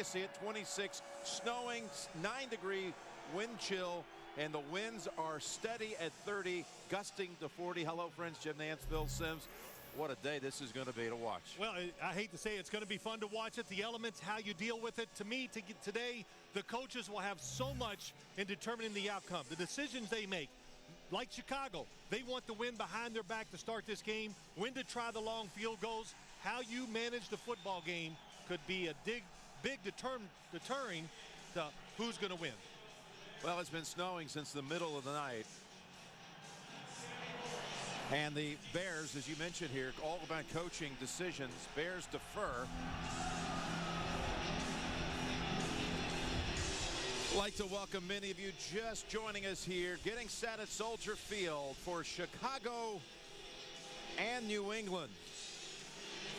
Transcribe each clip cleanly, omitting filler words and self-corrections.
you see it, 26, snowing, 9-degree wind chill, and the winds are steady at 30, gusting to 40. Hello, friends. Jim Nance, Phil Simms. What a day this is going to be to watch. Well, I hate to say it's going to be fun to watch it. The elements, how you deal with it. To me, today, the coaches will have so much in determining the outcome. The decisions they make. Like Chicago, they want the win behind their back to start this game. When to try the long field goals. How you manage the football game could be a big deterring to who's going to win. Well, it's been snowing since the middle of the night. And the Bears, as you mentioned here, all about coaching decisions. Bears defer. I'd like to welcome many of you just joining us here, getting set at Soldier Field for Chicago and New England.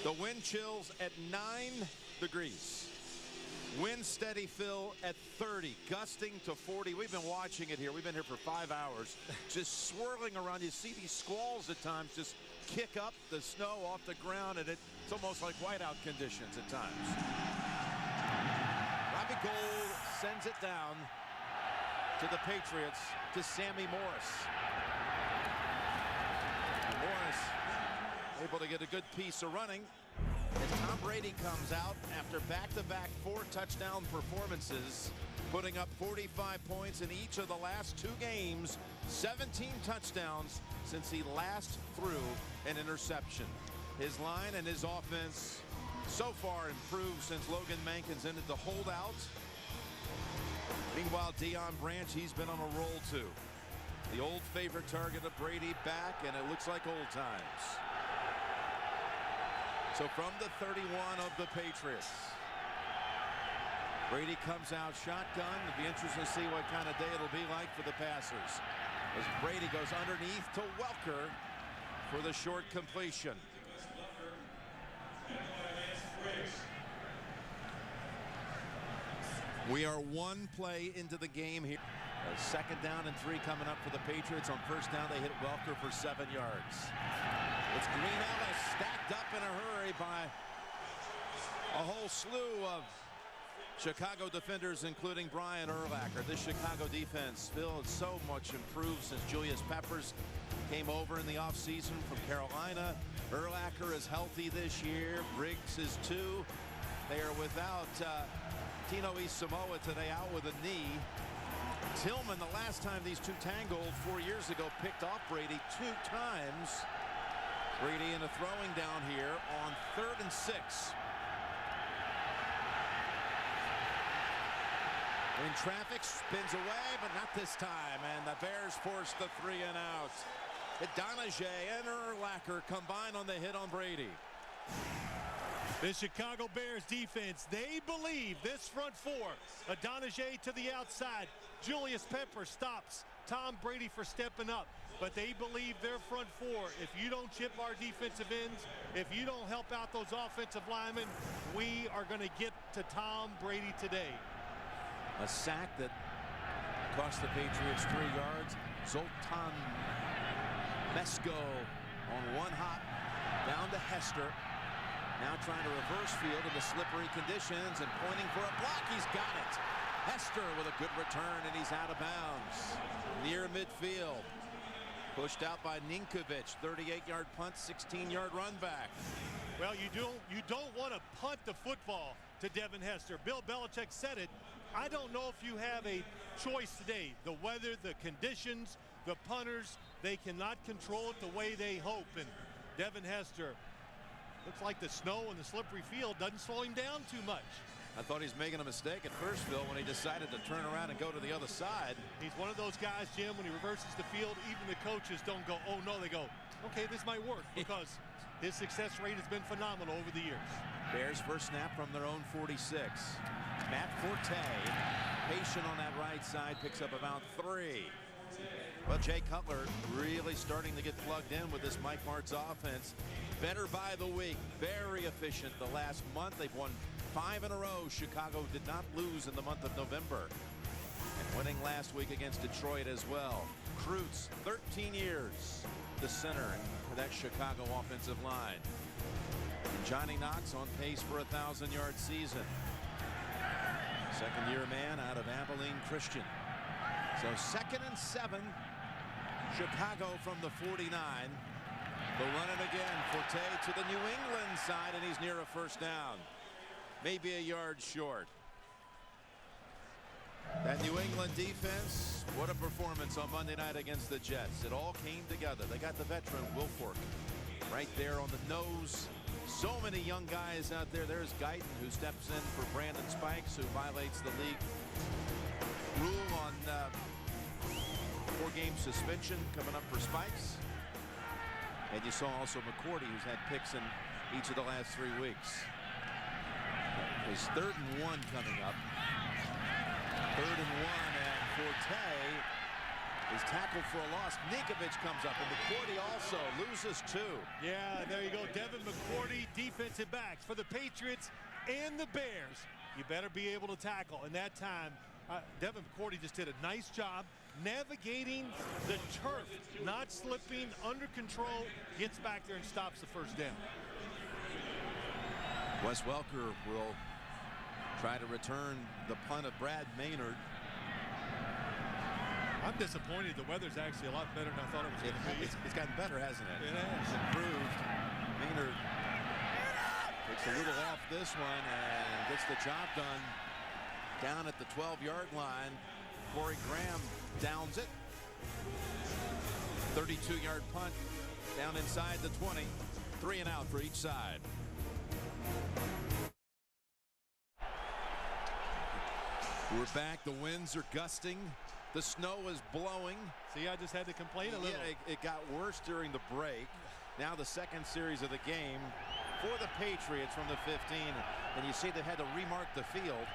The wind chills at 9 degrees. Wind steady, Phil, at 30, gusting to 40. We've been watching it here. We've been here for 5 hours, just swirling around. You see these squalls at times just kick up the snow off the ground, and it's almost like whiteout conditions at times. Robbie Gould sends it down to the Patriots, to Sammy Morris. Morris able to get a good piece of running. And Tom Brady comes out after back-to-back 4-touchdown performances, putting up 45 points in each of the last 2 games, 17 touchdowns since he last threw an interception. His line and his offense so far improved since Logan Mankins ended the holdout. Meanwhile, Deion Branch, he's been on a roll too. The old favorite target of Brady back, and it looks like old times. So from the 31 of the Patriots, Brady comes out shotgun. It'll be interesting to see what kind of day it'll be like for the passers, as Brady goes underneath to Welker for the short completion. We are 1 play into the game here. A 2nd down and 3 coming up for the Patriots. On 1st down, they hit Welker for 7 yards. It's Green Ellis stacked up in a hurry by a whole slew of Chicago defenders, including Brian Urlacher. This Chicago defense, Phil, is so much improved since Julius Peppers came over in the offseason from Carolina. Urlacher is healthy this year. Briggs is too. They are without Tino Isamoa today, out with a knee. Tillman, the last time these two tangled 4 years ago, picked off Brady 2 times. Brady in a throwing down here on 3rd and 6. In traffic, spins away, but not this time. And the Bears force the 3 and out. Donahue and Urlacher combine on the hit on Brady. The Chicago Bears defense, they believe this front 4. Donahue to the outside. Julius Peppers stops Tom Brady for stepping up. But they believe their front 4, if you don't chip our defensive ends, if you don't help out those offensive linemen, we are going to get to Tom Brady today. A sack that cost the Patriots 3 yards. Zoltan Mesko on 1 hop down to Hester. Now trying to reverse field in the slippery conditions and pointing for a block. He's got it. Hester with a good return, and he's out of bounds near midfield. Pushed out by Ninkovich. 38-yard punt, 16-yard run back. Well, you don't want to punt the football to Devin Hester. Bill Belichick said it. I don't know if you have a choice today. The weather, the conditions, the punters, they cannot control it the way they hope. And Devin Hester, looks like the snow and the slippery field doesn't slow him down too much. I thought he was making a mistake at first, Phil, when he decided to turn around and go to the other side. He's one of those guys, Jim, when he reverses the field, even the coaches don't go, oh no, they go, okay, this might work, because his success rate has been phenomenal over the years. Bears first snap from their own 46. Matt Forte, patient on that right side, picks up about 3. Well, Jay Cutler really starting to get plugged in with this Mike Martz offense. Better by the week, very efficient the last month. They've won 5 in a row. Chicago did not lose in the month of November. And winning last week against Detroit as well. Krutz, 13 years, the center for that Chicago offensive line. And Johnny Knox on pace for a 1,000-yard season. Second-year man out of Abilene Christian. So 2nd and 7. Chicago from the 49. They'll run it again. Forte to the New England side, and he's near a first down. Maybe a yard short. That New England defense, what a performance on Monday night against the Jets. It all came together. They got the veteran Wilfork right there on the nose. So many young guys out there. There's Guyton, who steps in for Brandon Spikes, who violates the league rule on 4-game suspension coming up for Spikes. And you saw also McCourty, who's had picks in each of the last 3 weeks. His 3rd and 1 coming up. 3rd and 1, and Forte is tackled for a loss. Ninkovich comes up, and McCourty also loses 2. Yeah, there you go. Devin McCourty, defensive backs for the Patriots and the Bears. You better be able to tackle. And that time, Devin McCourty just did a nice job navigating the turf, not slipping, under control, gets back there and stops the first down. Wes Welker will try to return the punt of Brad Maynard. I'm disappointed. The weather's actually a lot better than I thought it was going to be. It's gotten better, hasn't it? It has. It's improved. Maynard takes a little off this one and gets the job done down at the 12-yard line. Corey Graham downs it. 32-yard punt down inside the 20. 3 and out for each side. We're back. The winds are gusting. The snow is blowing. See, I just had to complain a little. Yeah, it got worse during the break. Now the second series of the game for the Patriots from the 15. And you see they had to remark the field.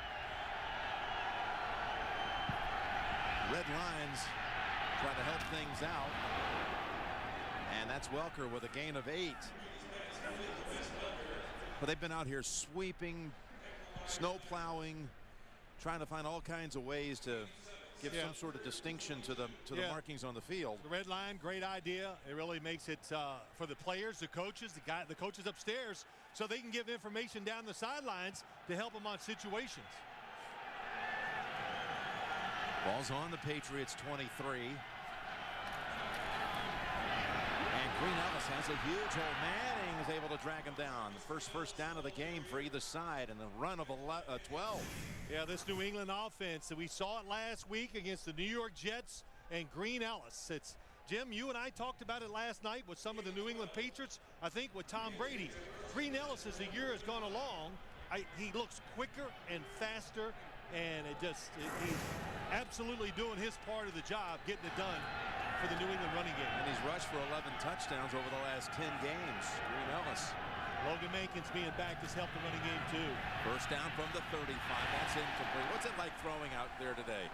Red lines try to help things out. And that's Welker with a gain of 8. But they've been out here sweeping, snow plowing, trying to find all kinds of ways to give some sort of distinction to the markings on the field. The red line, great idea. It really makes it for the players, the coaches, the coaches upstairs, so they can give information down the sidelines to help them on situations. Ball's on the Patriots 23. And Green Ellis has a huge hole. Manning is able to drag him down. The first down of the game for either side, and the run of 12. Yeah, this New England offense, we saw it last week against the New York Jets and Green Ellis. It's Jim, you and I talked about it last night with some of the New England Patriots, I think with Tom Brady. Green Ellis, as the year has gone along, he looks quicker and faster, and he's absolutely doing his part of the job, getting it done for the New England running game. And he's rushed for 11 touchdowns over the last 10 games. Green Ellis. Logan Mankins being back has helped the running game too. First down from the 35. That's incomplete. What's it like throwing out there today?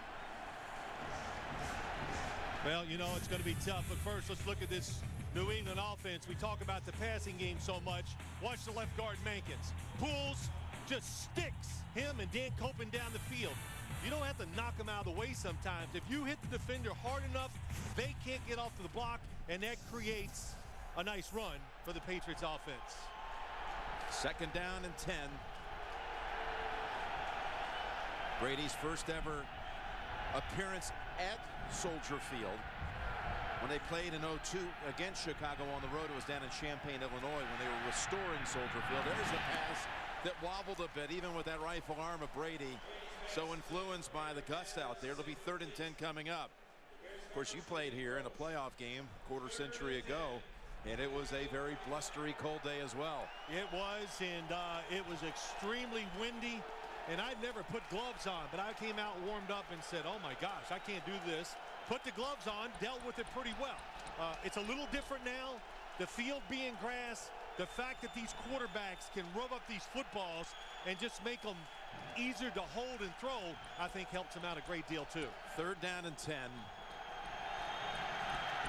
Well, you know, it's going to be tough. But first, let's look at this New England offense. We talk about the passing game so much. Watch the left guard Mankins. Pulls, just sticks him and Dan Copen down the field. You don't have to knock them out of the way sometimes. If you hit the defender hard enough, they can't get off to the block, and that creates a nice run for the Patriots offense. Second down and 10. Brady's first ever appearance at Soldier Field. When they played in 02 against Chicago on the road, it was down in Champaign, Illinois, when they were restoring Soldier Field. There's the pass that wobbled a bit, even with that rifle arm of Brady. So influenced by the gust out there. It'll be 3rd and 10 coming up. Of course, you played here in a playoff game quarter century ago, and it was a very blustery, cold day as well. It was, and it was extremely windy, and I'd never put gloves on, but I came out warmed up and said, oh my gosh, I can't do this. Put the gloves on, dealt with it pretty well. It's a little different now. The field being grass, the fact that these quarterbacks can rub up these footballs and just make them easier to hold and throw, I think helps them out a great deal too. 3rd down and 10.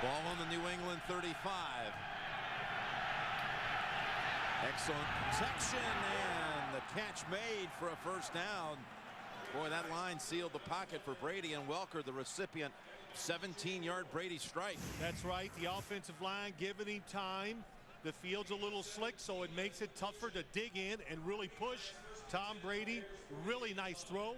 Ball on the New England 35. Excellent protection, and the catch made for a first down. Boy, that line sealed the pocket for Brady, and Welker, the recipient, 17-yard Brady strike. That's right. The offensive line giving him time. The field's a little slick, so it makes it tougher to dig in and really push. Tom Brady, really nice throw.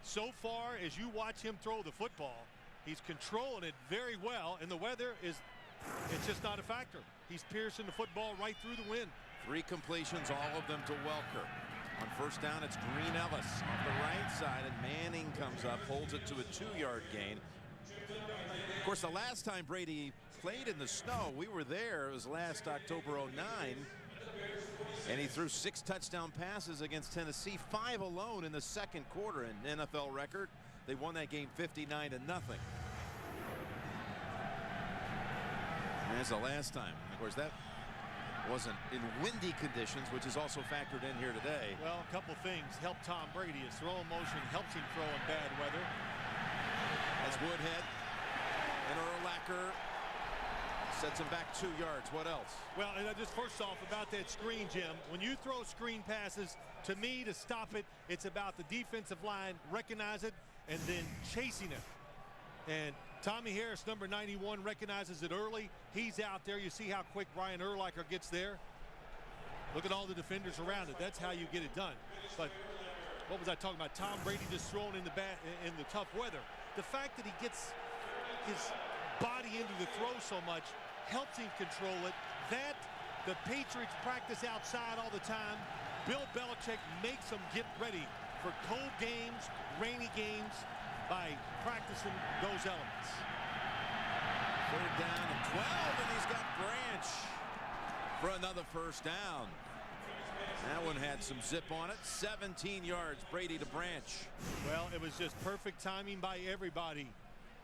So far, as you watch him throw the football, he's controlling it very well, and the weather it's just not a factor. He's piercing the football right through the wind. 3 completions, all of them to Welker. On first down, it's Green Ellis off the right side, and Manning comes up, holds it to a 2-yard gain. Of course, the last time Brady played in the snow, we were there. It was last October '09. And he threw 6 touchdown passes against Tennessee, 5 alone in the second quarter, an NFL record. They won that game 59-0. That's the last time. Of course, that wasn't in windy conditions, which is also factored in here today. Well, a couple things help Tom Brady. His throwing motion helps him throw in bad weather. As Woodhead and Urlacher sets him back 2 yards. What else? Well, and just first off about that screen, Jim. When you throw screen passes, to me, to stop it, it's about the defensive line recognize it and then chasing it. And Tommy Harris, number 91, recognizes it early. He's out there. You see how quick Brian Urlacher gets there. Look at all the defenders around it. That's how you get it done. But what was I talking about? Tom Brady just thrown in the tough weather. The fact that he gets his body into the throw so much helps him control it. That the Patriots practice outside all the time. Bill Belichick makes them get ready for cold games, rainy games, by practicing those elements. 3rd down and 12, and he's got Branch for another first down. That one had some zip on it. 17 yards, Brady to Branch. Well, it was just perfect timing by everybody.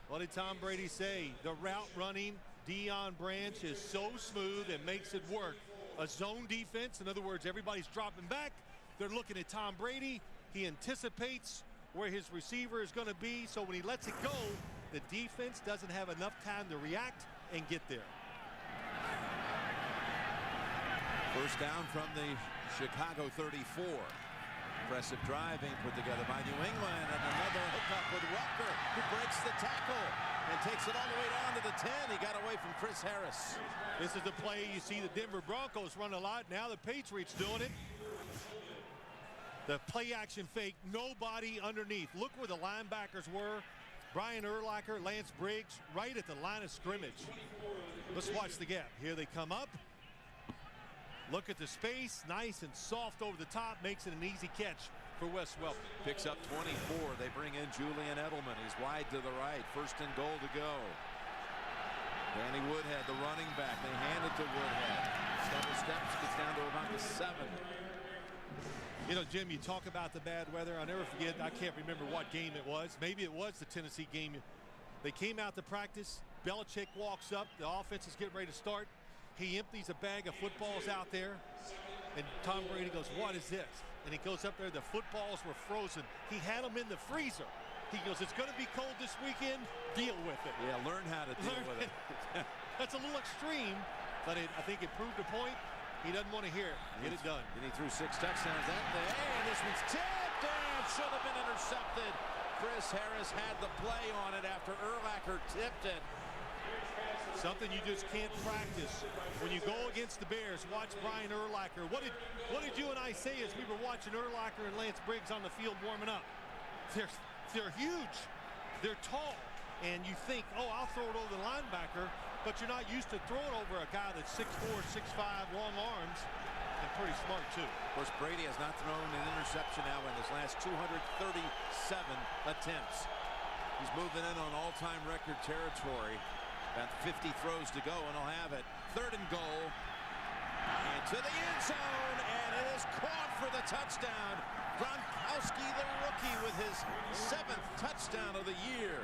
What did Tom Brady say? The route running, Deion Branch, is so smooth and makes it work. A zone defense, in other words, everybody's dropping back. They're looking at Tom Brady. He anticipates where his receiver is going to be, so when he lets it go, the defense doesn't have enough time to react and get there. First down from the Chicago 34. Impressive drive being put together by New England, and another hookup with Welker, who breaks the tackle and takes it all the way down to the 10. He got away from Chris Harris. This is the play you see the Denver Broncos run a lot. Now the Patriots doing it. The play action fake, nobody underneath. Look where the linebackers were. Brian Urlacher, Lance Briggs, right at the line of scrimmage. Let's watch the gap. Here they come up. Look at the space, nice and soft over the top, makes it an easy catch for Wes Welker. Picks up 24. They bring in Julian Edelman. He's wide to the right. 1st and goal to go. Danny Woodhead, the running back. They hand it to Woodhead. Several steps, gets down to about the 7. You know, Jim, you talk about the bad weather. I'll never forget, I can't remember what game it was. Maybe it was the Tennessee game. They came out to practice. Belichick walks up. The offense is getting ready to start. He empties a bag of footballs out there. And Tom Brady goes, what is this? And he goes up there. The footballs were frozen. He had them in the freezer. He goes, it's going to be cold this weekend. Deal with it. Yeah, learn how to deal with it. That's a little extreme, but I think it proved a point. He doesn't want to hear it. Get it done. And he threw 6 touchdowns that day. And this one's tipped and should have been intercepted. Chris Harris had the play on it after Urlacher tipped it. Something you just can't practice. When you go against the Bears, watch Brian Urlacher. What did you and I say as we were watching Urlacher and Lance Briggs on the field warming up? They're huge. They're tall. And you think, oh, I'll throw it over the linebacker, but you're not used to throwing over a guy that's 6'4", 6'5", long arms, and pretty smart too. Of course, Brady has not thrown an interception now in his last 237 attempts. He's moving in on all-time record territory. About 50 throws to go, and he'll have it. 3rd and goal. And to the end zone, and it is caught for the touchdown. Gronkowski, the rookie, with his 7th touchdown of the year.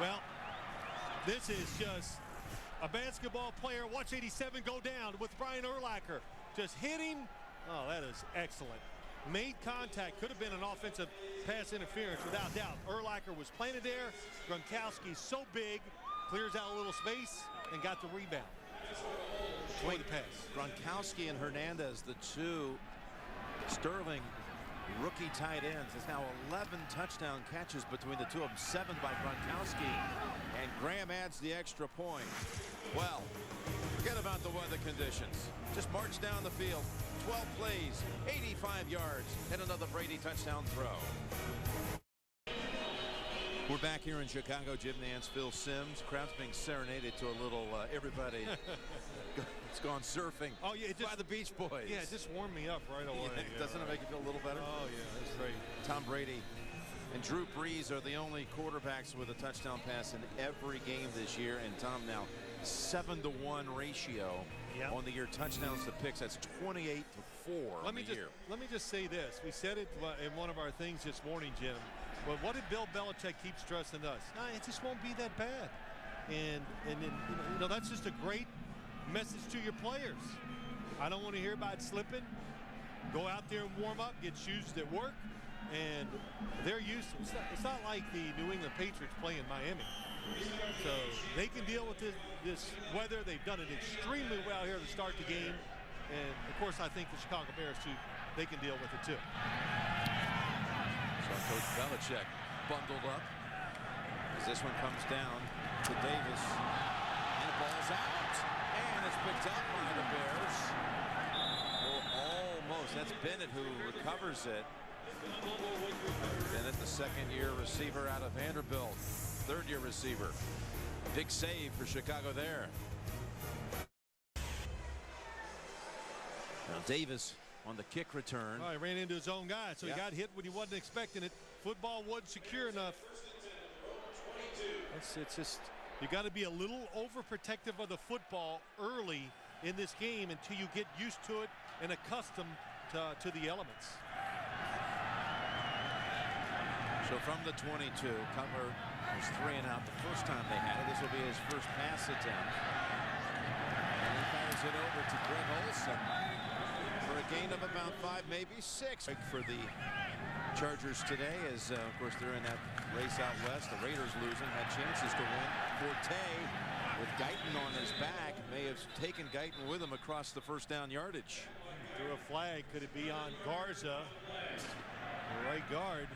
Well, this is just a basketball player. Watch 87 go down with Brian Urlacher. Just hitting. Oh, that is excellent. Made contact. Could have been an offensive pass interference without doubt. Urlacher was planted there. Gronkowski so big, clears out a little space and got the rebound. Play the pass. Gronkowski and Hernandez, the 2 Sterling rookie tight ends. There's now 11 touchdown catches between the 2 of them. 7 by Gronkowski. And Graham adds the extra point. Well, forget about the weather conditions. Just march down the field. 12 plays, 85 yards, and another Brady touchdown throw. We're back here in Chicago. Jim Nance, Phil Simms. Crowd's being serenaded to a little everybody. It's gone surfing. Oh yeah, by the Beach Boys. Yeah, it just warmed me up right away. Yeah, doesn't it make you feel a little better? Oh yeah, that's great. Tom Brady and Drew Brees are the only quarterbacks with a touchdown pass in every game this year. And Tom, now 7-to-1 ratio on the year touchdowns to picks. That's 28-4 Let me just say this. We said it in one of our things this morning, Jim. But what did Bill Belichick keep stressing to us? It just won't be that bad. And that's just a great message to your players. I don't want to hear about slipping. Go out there and warm up, get shoes that work, and they're used to it. It's not like the New England Patriots play in Miami. So they can deal with this weather. They've done it extremely well here to start the game. And, of course, I think the Chicago Bears, too, they can deal with it, too. So Coach Belichick bundled up as this one comes down to Davis. And the ball's out. And it's picked up by the Bears. Well, almost. That's Bennett who recovers it. Bennett, the second-year receiver out of Vanderbilt. Third-year receiver. Big save for Chicago there. Now Davis on the kick return. He ran into his own guy, so he got hit when he wasn't expecting it. Football wasn't secure enough. It's just, you got to be a little overprotective of the football early in this game until you get used to it and accustomed to the elements. So from the 22, Cutler was 3 and out the first time they had it. This will be his first pass attempt. And he fires it over to Greg Olsen for a gain of about 5, maybe 6. For the Chargers today, as of course they're in that race out west. The Raiders losing, had chances to win. Forte with Guyton on his back may have taken Guyton with him across the first down yardage. Threw a flag. Could it be on Garza, the right guard?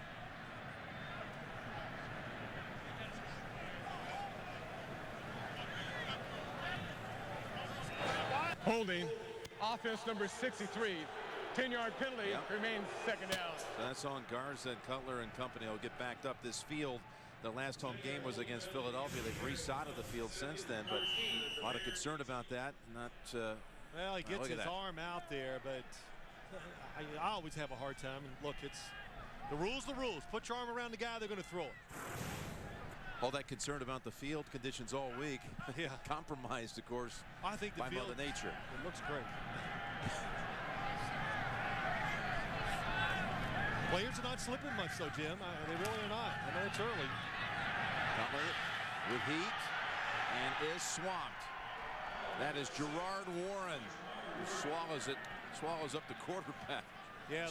Holding. Offense number 63. 10-yard penalty. Remains second down. So that's on Garza and Cutler and company. Will get backed up. This field, the last home game was against Philadelphia. They've resodded the field since then, but a lot of concern about that. Well, he gets his arm out there, but I always have a hard time. And look, it's the rules. Put your arm around the guy, they're going to throw it. All that concern about the field conditions all week. Yeah. Compromised, of course, I think the by field, Mother Nature. It looks great. Players are not slipping much, though, Jim. They really are not. I know it's early. Cutler with heat and is swamped. That is Gerard Warren, who swallows up the quarterback. Yeah,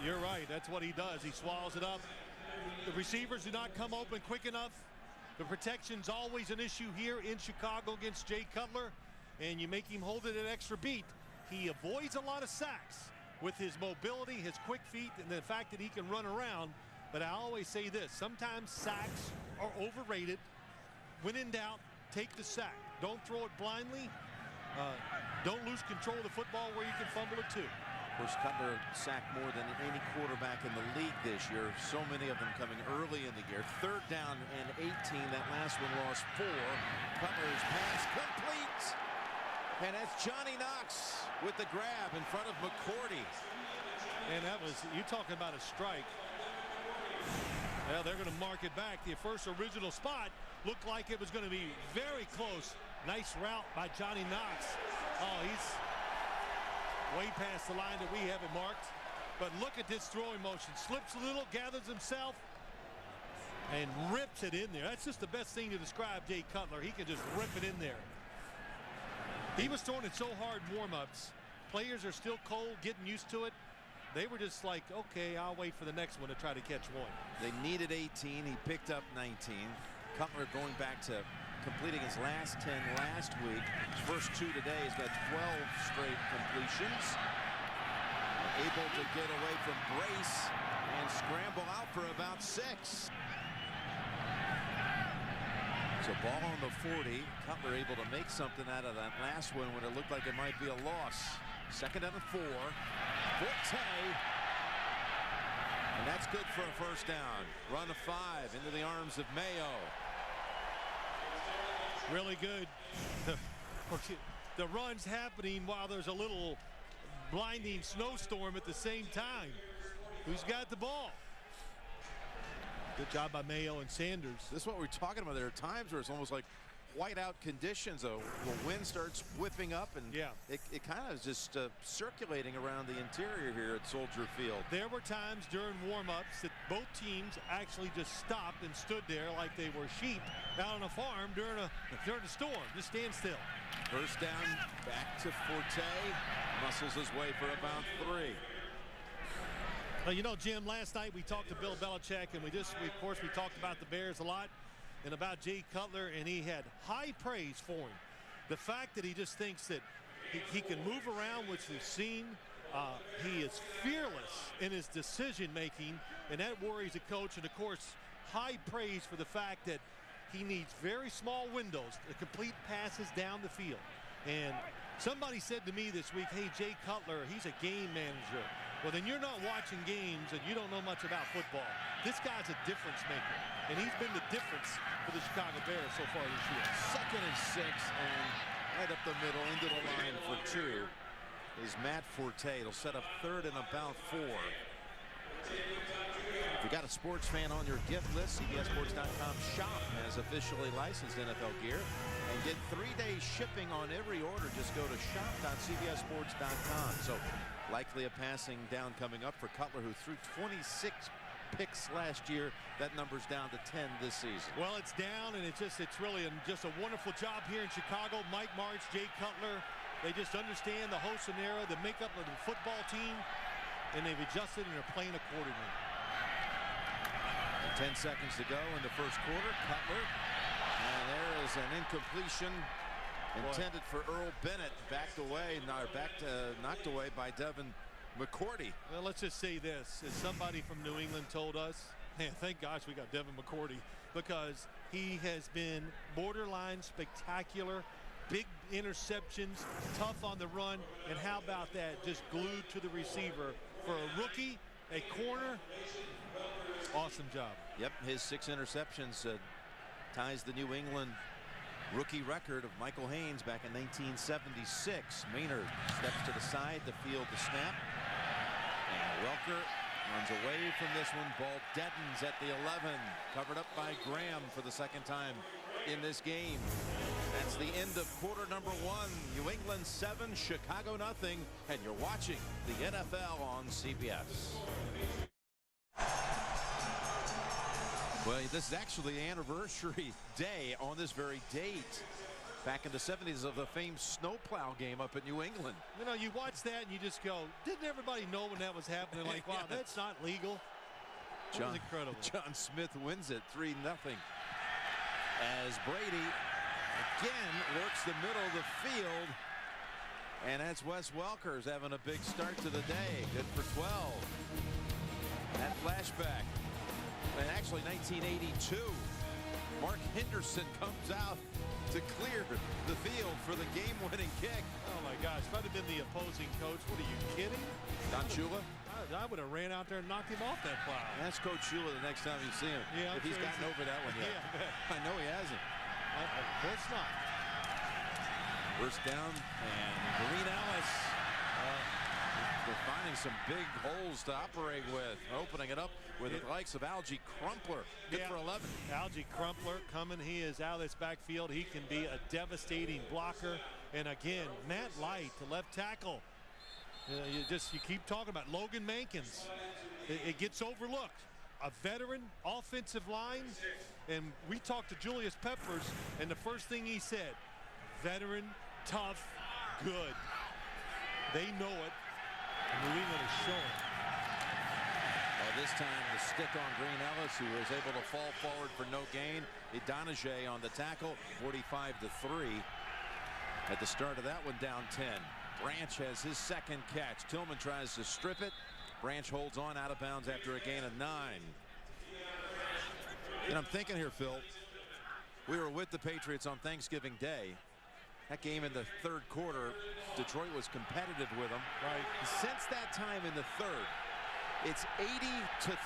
you're right. That's what he does. He swallows it up. The receivers do not come open quick enough. The protection's always an issue here in Chicago against Jay Cutler, and you make him hold it an extra beat. He avoids a lot of sacks with his mobility, his quick feet, and the fact that he can run around. But I always say this, sometimes sacks are overrated. When in doubt, take the sack. Don't throw it blindly. Don't lose control of the football where you can fumble it too. Of course, Cutler sacked more than any quarterback in the league this year. So many of them coming early in the year. Third down and 18. That last one lost 4. Cutler's pass complete. And that's Johnny Knox with the grab in front of McCourty. And that was, you talking about a strike. Well, they're going to mark it back. The first original spot looked like it was going to be very close. Nice route by Johnny Knox. Oh, he's way past the line that we have it marked. But look at this throwing motion. Slips a little, gathers himself, and rips it in there. That's just the best thing to describe Jay Cutler. He can just rip it in there. He was throwing it so hard in warm-ups. Players are still cold, getting used to it. They were just like, okay, I'll wait for the next one to try to catch one. They needed 18. He picked up 19. Cutler going back to completing his last 10 last week. His first 2 today. He's got 12 straight completions. Able to get away from Brace and scramble out for about 6. So ball on the 40. Cutler able to make something out of that last one when it looked like it might be a loss. Second down and 4. Forte. And that's good for a first down. Run of 5 into the arms of Mayo. Really good. The run's happening while there's a little blinding snowstorm at the same time. Who's got the ball? Good job by Mayo and Sanders. This is what we're talking about. There are times where it's almost like whiteout conditions. The wind starts whipping up, and it kind of is just circulating around the interior here at Soldier Field. There were times during warm-ups that both teams actually just stopped and stood there like they were sheep out on a farm during a storm. Just stand still. First down, back to Forte. Muscles his way for about 3. Well, you know, Jim, last night we talked to Bill Belichick, and of course we talked about the Bears a lot and about Jay Cutler, and he had high praise for him. The fact that he just thinks that he can move around, which we've seen. He is fearless in his decision making, and that worries a coach. And of course, high praise for the fact that he needs very small windows to complete passes down the field. And somebody said to me this week, hey, Jay Cutler, he's a game manager. Well, then you're not watching games and you don't know much about football. This guy's a difference maker, and he's been the difference for the Chicago Bears so far this year. Second and 6, and right up the middle into the line for 2 is Matt Forte. It'll set up third and about 4. If you got a sports fan on your gift list, CBSSports.com shop has officially licensed NFL gear and get 3-day shipping on every order. Just go to shop.cbssports.com. So likely a passing down coming up for Cutler, who threw 26 picks last year. That number's down to 10 this season. Well, it's down, and it's really just a wonderful job here in Chicago. Mike Martz, Jay Cutler, they just understand the whole scenario, the makeup of the football team, and they've adjusted and are playing accordingly. 10 seconds to go in the first quarter. Cutler, and there is an incompletion intended for Earl Bennett, knocked away by Devin McCourty. Well, let's just say this. As somebody from New England told us, man, thank gosh we got Devin McCourty, because he has been borderline spectacular. Big interceptions, tough on the run, and how about that? Just glued to the receiver. For a rookie, a corner, awesome job. Yep, his 6 interceptions ties the New England rookie record of Michael Haynes back in 1976. Maynard steps to the side to field the snap. And Welker runs away from this one. Ball deadens at the 11. Covered up by Graham for the second time in this game. That's the end of quarter number 1. New England 7, Chicago nothing. And you're watching the NFL on CBS. Well, this is actually the anniversary day on this very date. Back in the 70s of the famed snowplow game up in New England. You know, you watch that and you just go, didn't everybody know when that was happening? Like, wow, that's not legal. That was incredible. John Smith wins it 3-0. As Brady again works the middle of the field. And that's Wes Welker's having a big start to the day. Good for 12. That flashback. And actually 1982, Mark Henderson comes out to clear the field for the game-winning kick. Oh my gosh, if I'd have been the opposing coach, what are you kidding? Don Shula? I would have ran out there and knocked him off that plow. Ask Coach Shula the next time you see him. Yeah, if he's gotten over that one yet. Yeah, I know he hasn't. Of course not. First down, and Green Ellis. They're finding some big holes to operate with, opening it up with the likes of Algie Crumpler. Good for 11. Algie Crumpler coming. He is out of this backfield. He can be a devastating blocker. And again, Matt Light, the left tackle. You keep talking about Logan Mankins. It gets overlooked. A veteran offensive line. And we talked to Julius Peppers, and the first thing he said, veteran, tough, good. They know it. New England is showing. Well, this time the stick on Green Ellis, who was able to fall forward for no gain. Donahue on the tackle, 45-3. At the start of that one, down 10. Branch has his second catch. Tillman tries to strip it. Branch holds on out of bounds after a gain of 9. And I'm thinking here, Phil, we were with the Patriots on Thanksgiving Day. That game in the third quarter, Detroit was competitive with them. Right. Since that time in the third, it's 80-3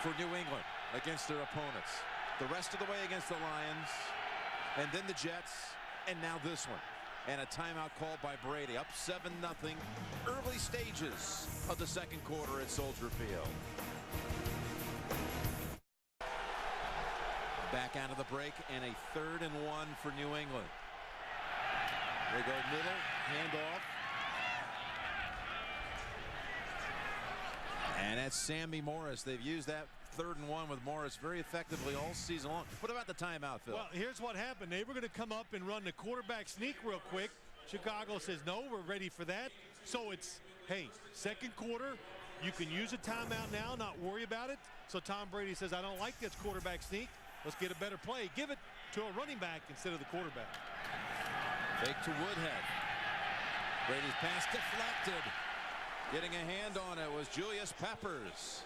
for New England against their opponents. The rest of the way against the Lions, and then the Jets, and now this one. And a timeout called by Brady. Up 7-0. Early stages of the second quarter at Soldier Field. Back out of the break, and a 3rd and 1 for New England. They go middle, handoff. And that's Sammy Morris. They've used that 3rd and 1 with Morris very effectively all season long. What about the timeout, Phil? Well, here's what happened. They were going to come up and run the quarterback sneak real quick. Chicago says, no, we're ready for that. So it's, hey, second quarter, you can use a timeout now, not worry about it. So Tom Brady says, I don't like this quarterback sneak. Let's get a better play. Give it to a running back instead of the quarterback. Fake to Woodhead. Brady's pass deflected. Getting a hand on it was Julius Peppers.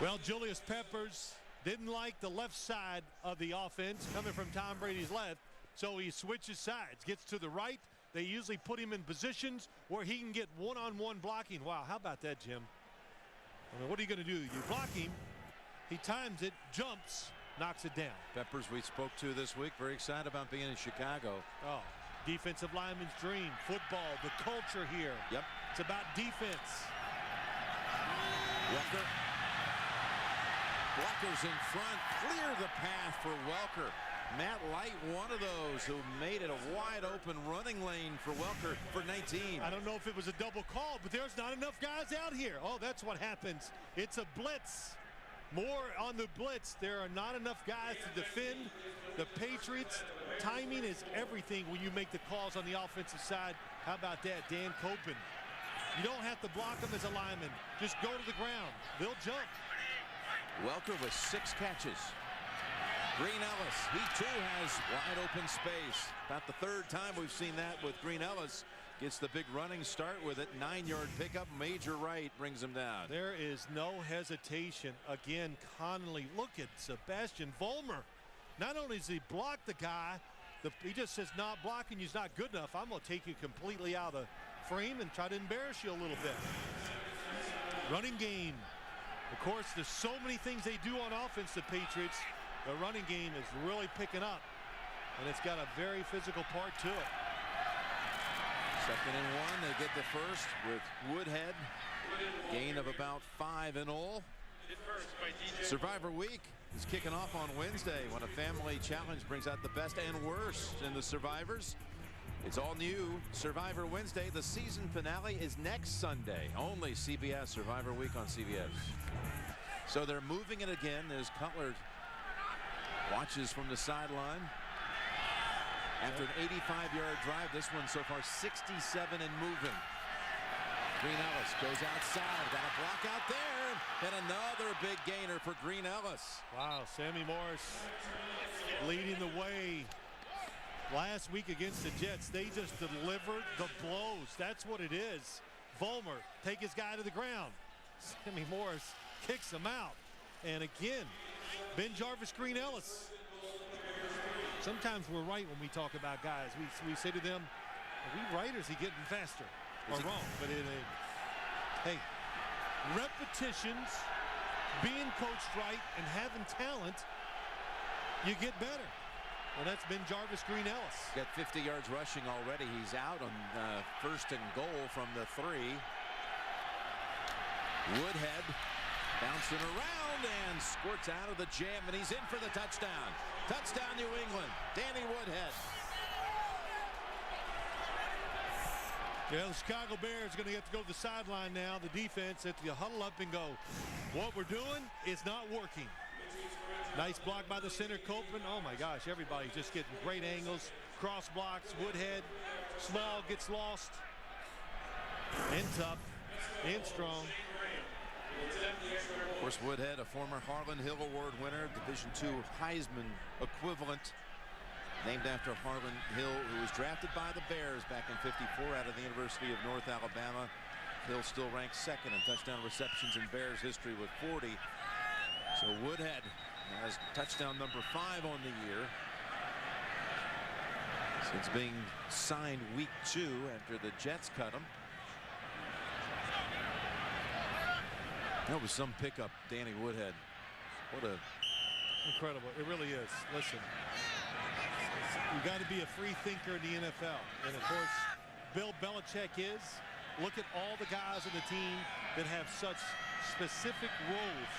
Well, Julius Peppers didn't like the left side of the offense coming from Tom Brady's left, so he switches sides, gets to the right. They usually put him in positions where he can get one-on-one blocking. Wow, how about that, Jim? I mean, what are you going to do? You block him, he times it, jumps, knocks it down. Peppers we spoke to this week, very excited about being in Chicago. Oh, defensive lineman's dream, football, the culture here. Yep. It's about defense. Welker. Blockers in front, clear the path for Welker. Matt Light, one of those who made it a wide open running lane for Welker for 19. I don't know if it was a double call, but there's not enough guys out here. Oh, that's what happens. It's a blitz. More on the blitz. There are not enough guys to defend. The Patriots, timing is everything when you make the calls on the offensive side. How about that, Dan Copen? You don't have to block them as a lineman. Just go to the ground. They'll jump. Welker with 6 catches. Green Ellis, he too has wide open space. About the 3rd time we've seen that with Green Ellis. Gets the big running start with it. 9-yard pickup. Major right brings him down. There is no hesitation. Again, Connolly. Look at Sebastian Vollmer. Not only does he block the guy, he just says not blocking you's not good enough. I'm going to take you completely out of the frame and try to embarrass you a little bit. Running game. Of course, there's so many things they do on offense, the Patriots. The running game is really picking up, and it's got a very physical part to it. 2nd and 1. They get the first with Woodhead. Gain of about 5 in all. Survivor Week is kicking off on Wednesday when a family challenge brings out the best and worst in the survivors. It's all new Survivor Wednesday. The season finale is next Sunday. Only CBS, Survivor Week on CBS. So they're moving it again as Cutler watches from the sideline. After an 85-yard drive, this one so far 67 and moving. Green Ellis goes outside. Got a block out there. And another big gainer for Green Ellis. Wow, Sammy Morris leading the way. Last week against the Jets, they just delivered the blows. That's what it is. Vollmer, take his guy to the ground. Sammy Morris kicks him out. And again, Ben Jarvis, Green Ellis. Sometimes we're right when we talk about guys. We say to them, are we right or is he getting faster? Or wrong? But hey, repetitions, being coached right, and having talent, you get better. Well, that's Ben Jarvis, Green Ellis. Got 50 yards rushing already. He's out on 1st and goal from the 3. Woodhead bouncing around and squirts out of the jam, and he's in for the touchdown. Touchdown, New England. Danny Woodhead. Yeah, the Chicago Bears are going to have to go to the sideline now. The defense has to huddle up and go, what we're doing is not working. Nice block by the center, Copeland. Oh my gosh, everybody's just getting great angles. Cross blocks, Woodhead. Small gets lost. And tough. And strong. Of course, Woodhead, a former Harlan Hill Award winner, Division II Heisman equivalent. Named after Harlan Hill, who was drafted by the Bears back in '54 out of the University of North Alabama. Hill still ranks 2nd in touchdown receptions in Bears history with 40. So Woodhead has touchdown number 5 on the year. Since being signed week 2 after the Jets cut him. That was some pickup, Danny Woodhead. What a incredible. It really is. Listen, you got to be a free thinker in the NFL. And of course, Bill Belichick is. Look at all the guys on the team that have such specific roles.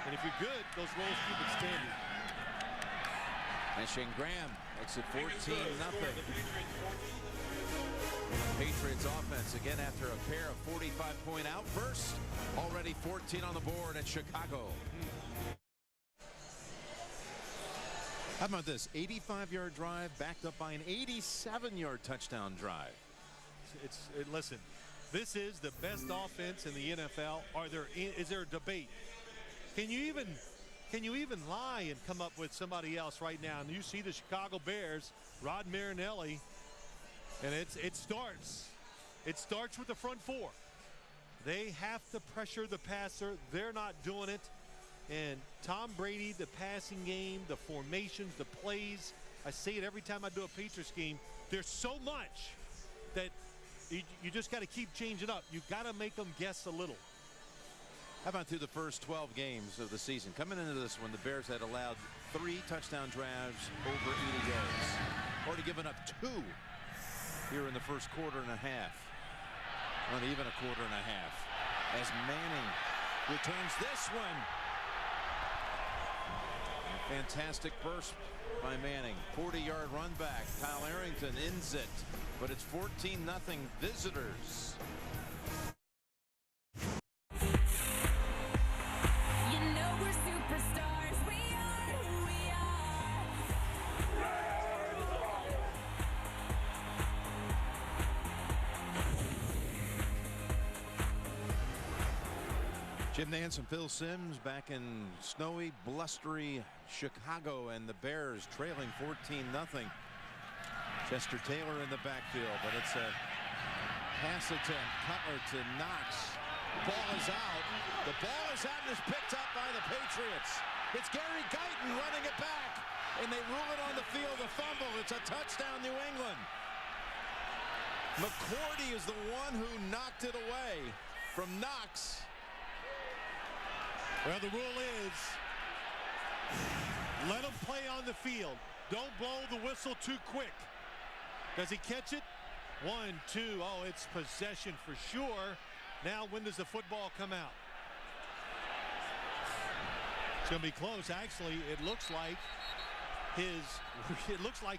And if you're good, those roles keep expanding. And Shane Graham makes it 14-0. Patriots offense again after a pair of 45-point outbursts. Already 14 on the board at Chicago. How about this? 85-yard drive backed up by an 87-yard touchdown drive. Listen, this is the best offense in the NFL. Is there a debate? Can you even lie and come up with somebody else right now? And you see the Chicago Bears, Rod Marinelli, and it starts with the front four. They have to pressure the passer. They're not doing it. And Tom Brady, the passing game, the formations, the plays, I say it every time I do a Patriots game, there's so much that you just got to keep changing up. You got to make them guess a little. How about through the first 12 games of the season? Coming into this one, the Bears had allowed 3 touchdown drives over 80 yards. Already given up 2 here in the first quarter and a half. Not even a quarter and a half. As Manning returns this one. A fantastic burst by Manning. 40-yard run back. Kyle Arrington ends it. But it's 14-0 visitors. Jim Nantz and Phil Simms back in snowy, blustery Chicago, and the Bears trailing 14-0. Chester Taylor in the backfield, but it's a pass attempt. Cutler to Knox. Ball is out. The ball is out and is picked up by the Patriots. It's Gary Guyton running it back, and they rule it on the field. A fumble. It's a touchdown, New England. McCourty is the one who knocked it away from Knox. Well, the rule is let him play on the field. Don't blow the whistle too quick. Does he catch it? 1, 2. Oh, it's possession for sure. Now, when does the football come out? It's going to be close. Actually, it looks like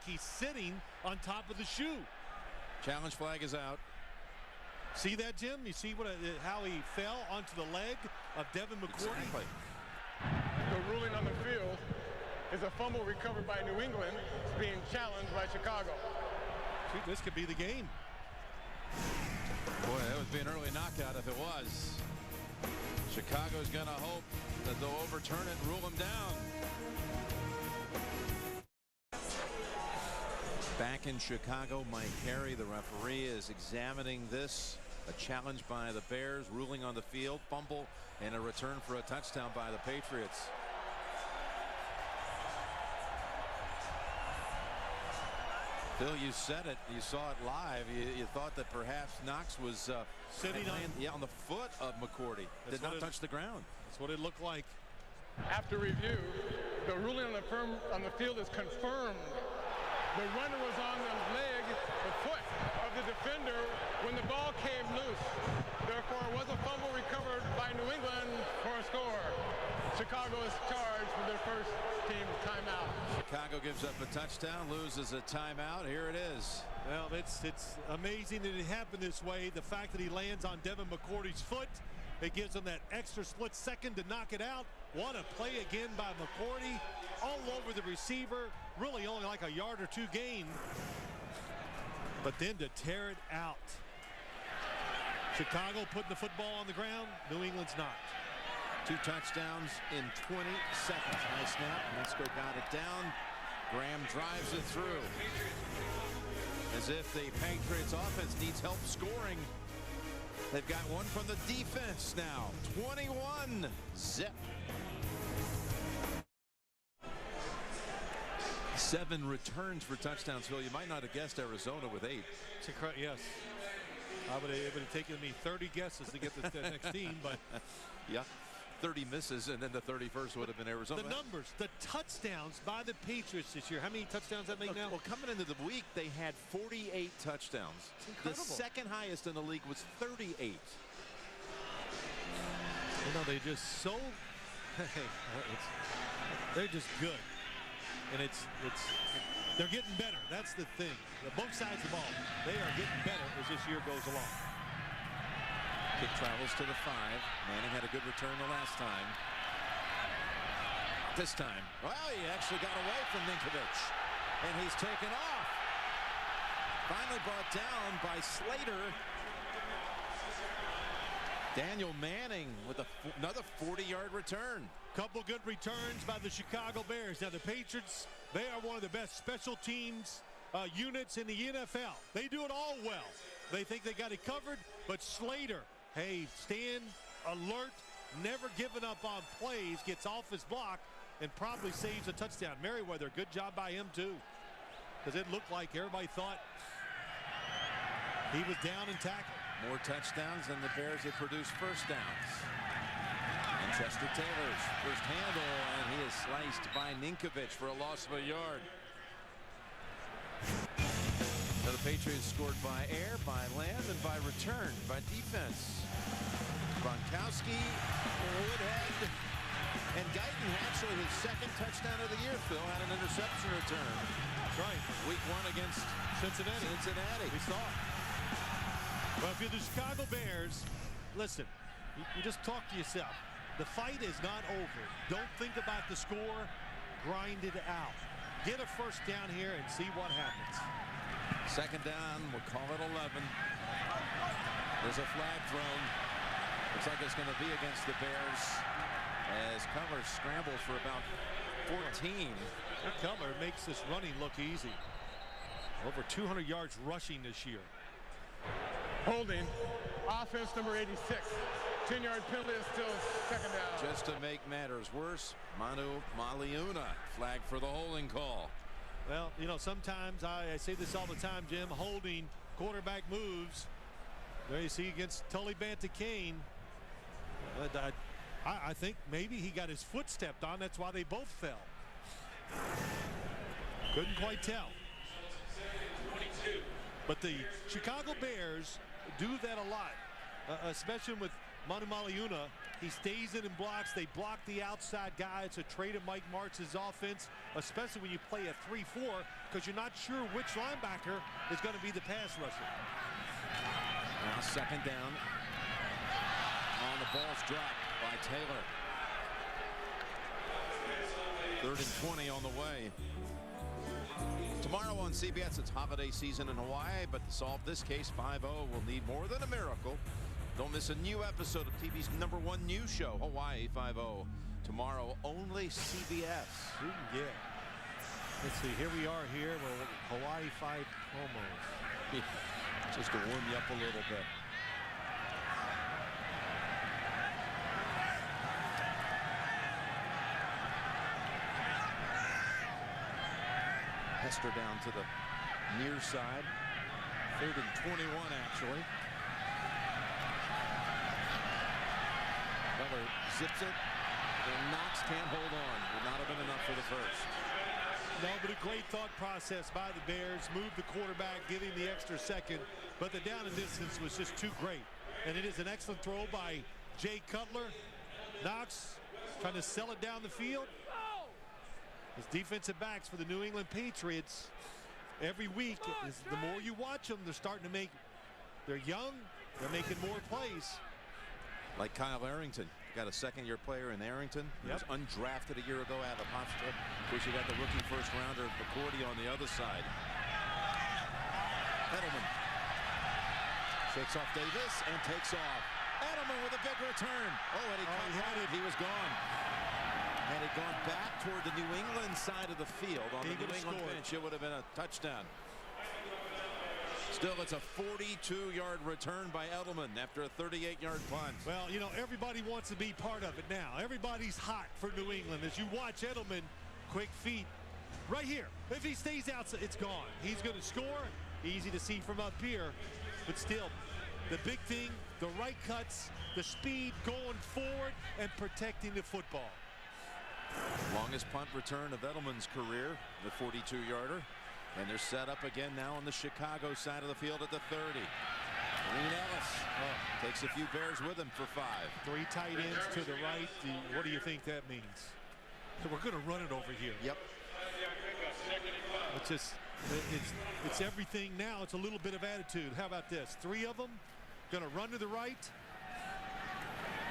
he's sitting on top of the shoe. Challenge flag is out. See that, Jim? You see how he fell onto the leg of Devin McCourty? Exactly. The ruling on the field is a fumble recovered by New England. It's being challenged by Chicago. This could be the game. Boy, that would be an early knockout if it was. Chicago's going to hope that they'll overturn it and rule them down. Back in Chicago, Mike Carey, the referee, is examining this. A challenge by the Bears, ruling on the field, fumble, and a return for a touchdown by the Patriots. Phil, you said it. You saw it live. You thought that perhaps Knox was sitting on the foot of McCourty. Did not touch the ground. That's what it looked like. After review, the ruling on the field is confirmed. The runner was on the foot of the defender when the ball came loose. Therefore, it was a fumble recovered by New England for a score. Chicago is charged with their first team timeout. Chicago gives up a touchdown, loses a timeout. Here it is. Well, it's amazing that it happened this way. The fact that he lands on Devin McCourty's foot, it gives him that extra split second to knock it out. What a play again by McCourty. All over the receiver. Really only like a yard or 2 gain. But then to tear it out. Chicago putting the football on the ground. New England's not. 2 touchdowns in 20 seconds. Nice snap. Mexico got it down. Graham drives it through. As if the Patriots offense needs help scoring. They've got one from the defense now. 21-0. 7 returns for touchdowns, Phil. You might not have guessed Arizona with 8. It's incredible. Yes. It would have taken me 30 guesses to get to the next team, but yeah, 30 misses, and then the 31st would have been Arizona. The numbers, the touchdowns by the Patriots this year. How many touchdowns that make now? Well, coming into the week, they had 48 touchdowns. The second highest in the league was 38. You know, they just so they're just good, and they're getting better. That's the thing. Both sides of the ball, they are getting better as this year goes along. Kick travels to the 5. Manning had a good return the last time. This time, well, he actually got away from Ninkovich, and he's taken off. Finally brought down by Slater. Daniel Manning with another 40-yard return. Couple good returns by the Chicago Bears. Now the Patriots, they are one of the best special teams units in the NFL. They do it all well. They think they got it covered, but Slater, hey, stand alert, never giving up on plays, gets off his block and probably saves a touchdown. Merriweather, good job by him too, because it looked like everybody thought he was down and tackled. More touchdowns than the Bears have produced first downs. And Chester Taylor's first handle, and he is sliced by Ninkovich for a loss of a yard. Now the Patriots scored by air, by land, and by return, by defense. Gronkowski, Woodhead, and Guyton, actually his second touchdown of the year, Phil, had an interception return. That's right. Week 1 against Cincinnati. We saw it. Well, if you're the Chicago Bears, listen, you just talk to yourself. The fight is not over. Don't think about the score. Grind it out. Get a first down here and see what happens. Second down, we'll call it 11. There's a flag thrown. Looks like it's going to be against the Bears as Cutler scrambles for about 14. Cutler makes this running look easy. Over 200 yards rushing this year. Holding, offense number 86. 10-yard penalty is still second down. Just to make matters worse, Manu Maliuna flagged for the holding call. Well, you know, sometimes I say this all the time, Jim, holding quarterback moves. There you see against Tully Banta-Cain. I think maybe he got his foot stepped on. That's why they both fell. Couldn't quite tell. But the Chicago Bears do that a lot, especially with Manu Maliuna. He stays in and blocks. They block the outside guy. It's a trait of Mike Martz's offense, especially when you play a 3-4, because you're not sure which linebacker is going to be the pass rusher. Now second down. On the ball's dropped by Taylor. 3rd and 20 on the way. Tomorrow on CBS, it's holiday season in Hawaii, but to solve this case, 5-0 will need more than a miracle. Don't miss a new episode of TV's #1 news show, Hawaii 5-0. Tomorrow, only CBS. Yeah. Let's see, here we are here. We're Hawaii 5 promos. Just to warm you up a little bit. Hester down to the near side. 3rd and 21, actually. Butler zips it, and Knox can't hold on. Would not have been enough for the first. No, but a great thought process by the Bears. Move the quarterback, give him the extra second, but the down and distance was just too great. And it is an excellent throw by Jay Cutler. Knox trying to sell it down the field. His defensive backs for the New England Patriots, every week, the more you watch them, they're starting to make, they're young, they're making more plays. Like Kyle Arrington. Got a second-year player in Arrington. He was undrafted a year ago out of Hofstra. Of course, you got the rookie first-rounder, McCourty, on the other side. Edelman shakes off Davis and takes off. Edelman with a big return. Oh, and he had it. He was gone. Had it gone back toward the New England side of the field on the New England bench, it would have been a touchdown. Still, it's a 42-yard return by Edelman after a 38-yard punt. Well, you know, everybody wants to be part of it now. Everybody's hot for New England. As you watch Edelman, quick feet, right here. If he stays outside, it's gone. He's going to score. Easy to see from up here, but still, the big thing, the right cuts, the speed going forward, and protecting the football. Longest punt return of Edelman's career, the 42-yarder. And they're set up again now on the Chicago side of the field at the 30. Green Ellis takes a few Bears with him for 5. 3 tight ends to the right. What do you think that means? So we're going to run it over here. Yep. It's just, it's everything now. It's a little bit of attitude. How about this? 3 of them going to run to the right.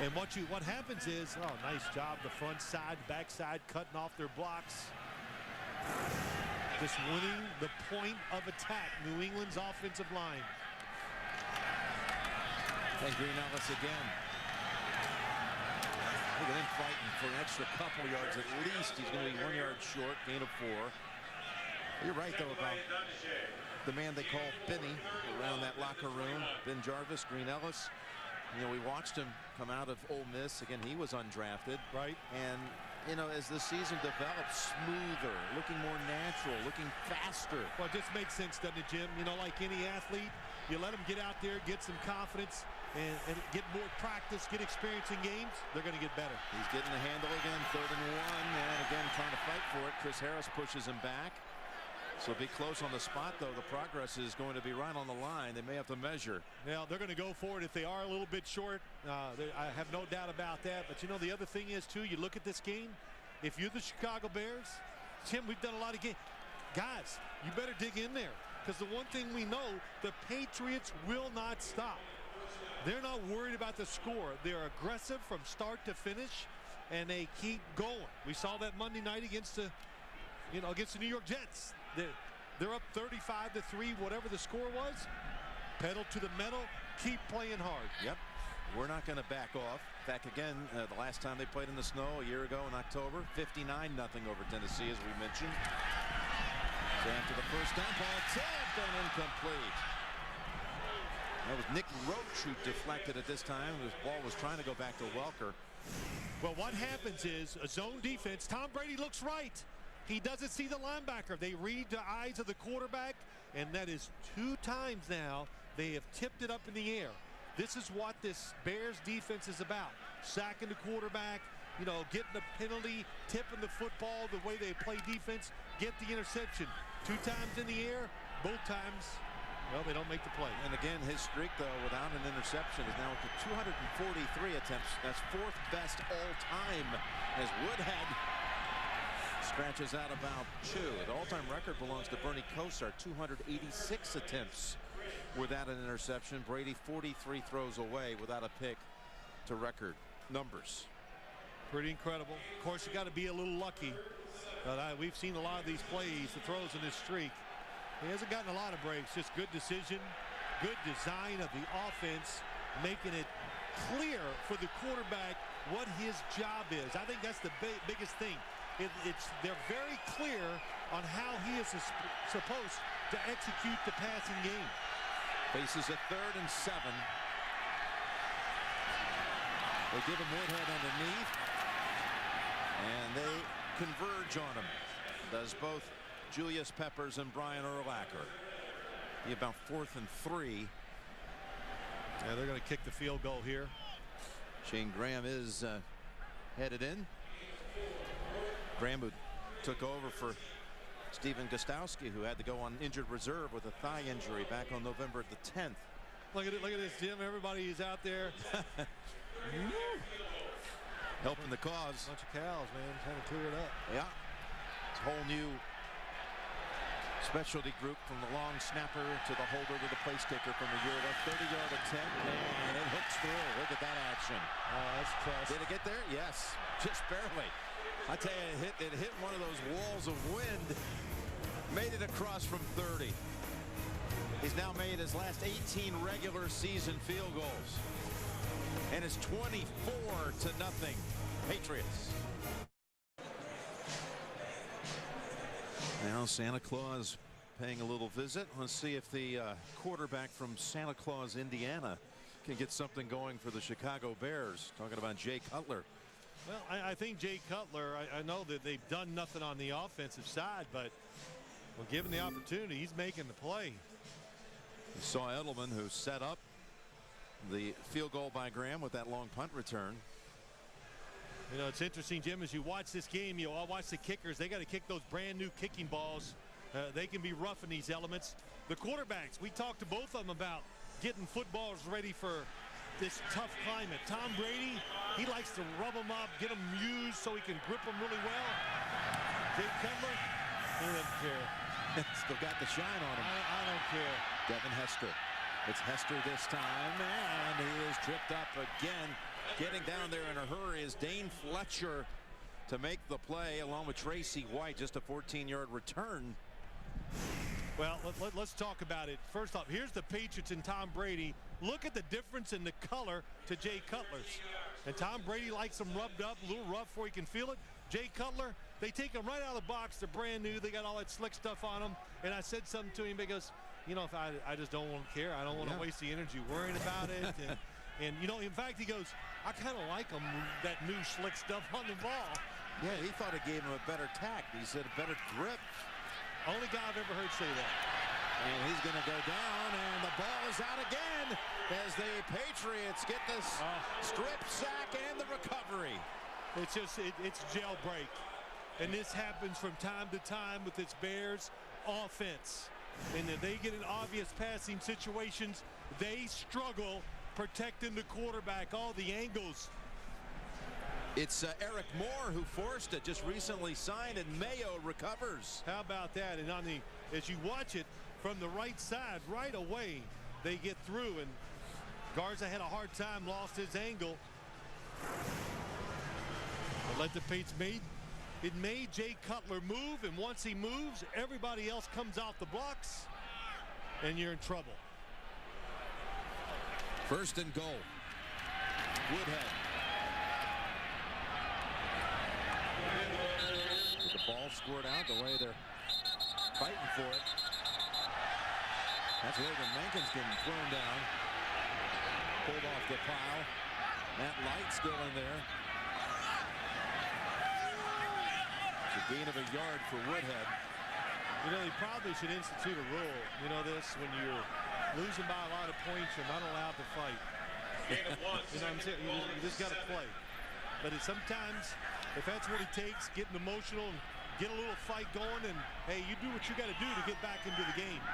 And what happens is, oh, nice job. The front side, back side, cutting off their blocks. Just winning the point of attack. New England's offensive line. And Green Ellis again. Look at him fighting for an extra couple yards at least. He's going to be 1 yard short, gain of 4. You're right, though, about the man they call Benny around that locker room. Ben Jarvis, Green Ellis. You know, we watched him come out of Ole Miss. Again, he was undrafted. Right. And, you know, as the season develops, smoother, looking more natural, looking faster. Well, it just makes sense, doesn't it, Jim? You know, like any athlete, you let them get out there, get some confidence, and get more practice, get experience in games, they're going to get better. He's getting the handle again, 3rd and 1, and again trying to fight for it. Chris Harris pushes him back. So be close on the spot, though. The progress is going to be right on the line. They may have to measure. Now, they're going to go for it if they are a little bit short. I have no doubt about that. But, you know, the other thing is, too, you look at this game. If you're the Chicago Bears, Tim, we've done a lot of games. Guys, you better dig in there. Because the one thing we know, the Patriots will not stop. They're not worried about the score. They're aggressive from start to finish, and they keep going. We saw that Monday night against the New York Jets. They're up 35-3, whatever the score was. Pedal to the metal, keep playing hard. Yep, we're not going to back off. Back again, the last time they played in the snow a year ago in October, 59-0 over Tennessee, as we mentioned. So after the first down, ball tipped and incomplete. That was Nick Roach who deflected it this time. His ball was trying to go back to Welker. Well, what happens is a zone defense. Tom Brady looks right. He doesn't see the linebacker. They read the eyes of the quarterback, and that is 2 times now they have tipped it up in the air. This is what this Bears defense is about. Sacking the quarterback, you know, getting the penalty, tipping the football the way they play defense, get the interception. 2 times in the air, both times, well, they don't make the play. And again, his streak, though, without an interception is now up to 243 attempts. That's 4th best all time, as Woodhead scratches out about 2. The all-time record belongs to Bernie Kosar, 286 attempts without an interception. Brady 43 throws away without a pick to record numbers. Pretty incredible. Of course, you got to be a little lucky. But we've seen a lot of these plays, the throws in this streak. He hasn't gotten a lot of breaks. Just good decision, good design of the offense, making it clear for the quarterback what his job is. I think that's the biggest thing. They're very clear on how he is supposed to execute the passing game. Faces a 3rd and 7. They give him Woodhead underneath, and they converge on him. Does both Julius Peppers and Brian Urlacher. Be about 4th and 3. Yeah, they're going to kick the field goal here. Shane Graham is headed in. Graham, who took over for Stephen Gostowski, who had to go on injured reserve with a thigh injury back on November the 10th. Look at it, look at this, Jim. Everybody is out there helping the cause. Bunch of cows, man, trying to clear it up. Yeah, it's a whole new specialty group, from the long snapper to the holder to the place kicker from the year. That 30-yard attempt, and it hooks through. Look at that action. That's tough. Did it get there? Yes, just barely. I tell you, it hit one of those walls of wind, made it across from 30. He's now made his last 18 regular season field goals, and it's 24-0 Patriots. Now Santa Claus paying a little visit. Let's see if the quarterback from Santa Claus, Indiana, can get something going for the Chicago Bears. Talking about Jay Cutler. Well, I think Jay Cutler, I know that they've done nothing on the offensive side, but when given the opportunity, he's making the play. You saw Edelman, who set up the field goal by Graham with that long punt return. You know, it's interesting, Jim, as you watch this game, you all watch the kickers. They got to kick those brand new kicking balls. They can be rough in these elements. The quarterbacks, we talked to both of them about getting footballs ready for this tough climate. Tom Brady, he likes to rub them up, get them used so he can grip them really well. Jay Cutler, he doesn't care. Still got the shine on him. I don't care. Devin Hester. It's Hester this time, and he is tripped up again. Getting down there in a hurry is Dane Fletcher to make the play, along with Tracy White. Just a 14-yard return. Well, let's talk about it. First off, here's the Patriots and Tom Brady. Look at the difference in the color to Jay Cutler's. And Tom Brady likes them rubbed up, a little rough where he can feel it. Jay Cutler, they take them right out of the box. They're brand new. They got all that slick stuff on them. And I said something to him because, you know, if I just don't want to care. I don't want to waste the energy worrying about it. And, you know, in fact, he goes, I kind of like them, that new slick stuff on the ball. Yeah, he thought it gave him a better tact. He said a better grip. Only guy I've ever heard say that. And he's going to go down, and the ball is out again as the Patriots get this strip sack and the recovery. It's just, it's jailbreak. And this happens from time to time with this Bears offense. And if they get in obvious passing situations, they struggle protecting the quarterback, all the angles. It's Eric Moore who forced it, just recently signed, and Mayo recovers. How about that? And on the, as you watch it from the right side, right away, they get through, and Garza had a hard time, lost his angle. But let the Patriots it made Jay Cutler move, and once he moves, everybody else comes out the blocks, and you're in trouble. First and goal. Woodhead. With the ball scored out the way they're fighting for it. That's Logan Menken's getting thrown down. Pulled off the pile. Matt Light still in there. It's a gain of a yard for Woodhead. You know, they probably should institute a rule. You know this, when you're losing by a lot of points, you're not allowed to fight. You know what I'm saying? You just got to play. But sometimes, if that's what it takes, getting emotional and get a little fight going, and hey, you do what you got to do to get back into the game.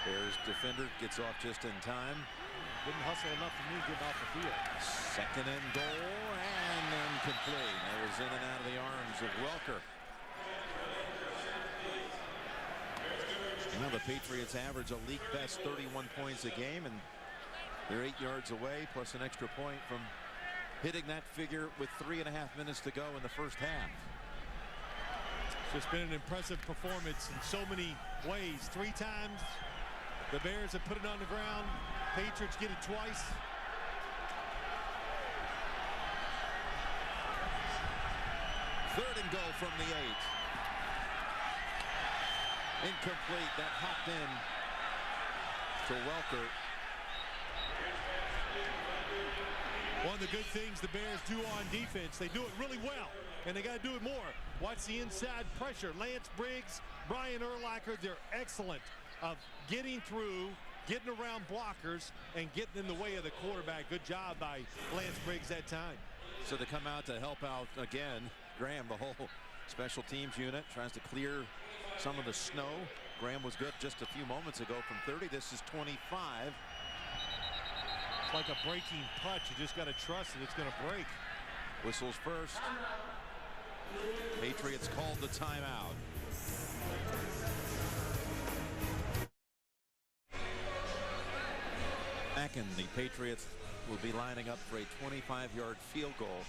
Bears defender gets off just in time. Didn't hustle enough for me to get off the field. Second and goal, and incomplete. That was in and out of the arms of Welker. Now the Patriots average a league best 31 points a game, and they're 8 yards away, plus an extra point from hitting that figure with 3.5 minutes to go in the first half. It's just been an impressive performance in so many ways. 3 times the Bears have put it on the ground. Patriots get it twice. Third and goal from the 8. Incomplete. That popped in to Welker. One of the good things the Bears do on defense, they do it really well, and they got to do it more. Watch the inside pressure. Lance Briggs, Brian Urlacher, they're excellent of getting through, getting around blockers, and getting in the way of the quarterback. Good job by Lance Briggs that time. So to come out to help out again, Graham, the whole special teams unit, tries to clear some of the snow. Graham was good just a few moments ago from 30. This is 25. It's like a breaking putt. You just got to trust that it's going to break. Whistles first. Patriots called the timeout. And the Patriots will be lining up for a 25-yard field goal.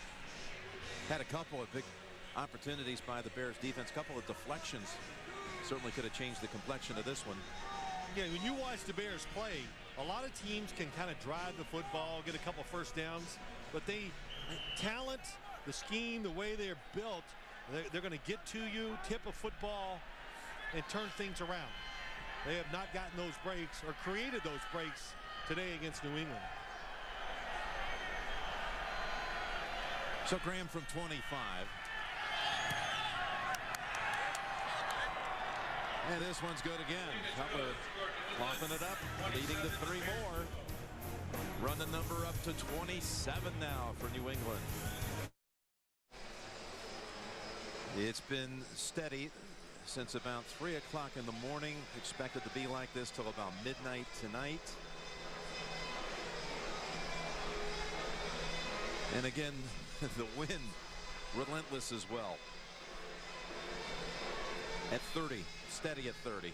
Had a couple of big opportunities by the Bears defense, a couple of deflections. Certainly could have changed the complexion of this one. Yeah, when you watch the Bears play, a lot of teams can kind of drive the football, get a couple first downs, but talent, the scheme, the way they're built, they're going to get to you, tip a football, and turn things around. They have not gotten those breaks or created those breaks today against New England. So Graham from 25. And this one's good again. Cutler lofting it up, leading to 3 more. Run the number up to 27 now for New England. It's been steady since about 3 o'clock in the morning. Expected to be like this till about midnight tonight. And again, the wind relentless as well. At 30, steady at 30.